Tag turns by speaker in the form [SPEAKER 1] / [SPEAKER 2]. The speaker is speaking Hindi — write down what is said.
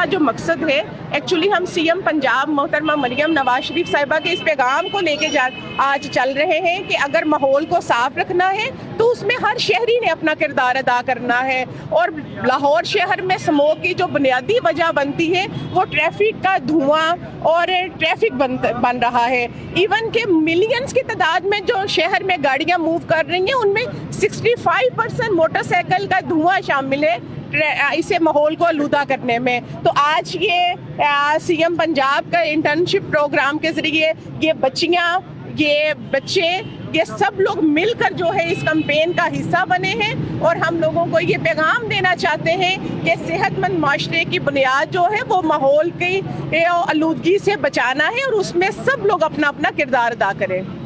[SPEAKER 1] का जो मकसद है, एक्चुअली हम सीएम पंजाब मोहतरमा मरियम नवाज शरीफ साहिबा के इस पैगाम को लेके आज चल रहे हैं कि अगर माहौल को साफ रखना है तो उसमें हर शहरी ने अपना किरदार अदा करना है। और लाहौर शहर में स्मोक की जो बुनियादी वजह बनती है वो ट्रैफिक का धुआं और ट्रैफिक बन रहा है। इवन के मिलियंस की तादाद में जो शहर में गाड़ियां मूव कर रही हैं उनमें 65% मोटरसाइकिल का धुआं शामिल है इसे माहौल को आलूदा करने में। तो आज ये सीएम पंजाब का इंटर्नशिप प्रोग्राम के जरिए ये बच्चियां, ये बच्चे, ये सब लोग मिलकर जो है इस कैंपेन का हिस्सा बने हैं और हम लोगों को ये पैगाम देना चाहते हैं कि सेहतमंद माशरे की बुनियाद जो है वो माहौल की आलूदगी से बचाना है और उसमें सब लोग अपना अपना किरदार अदा करें।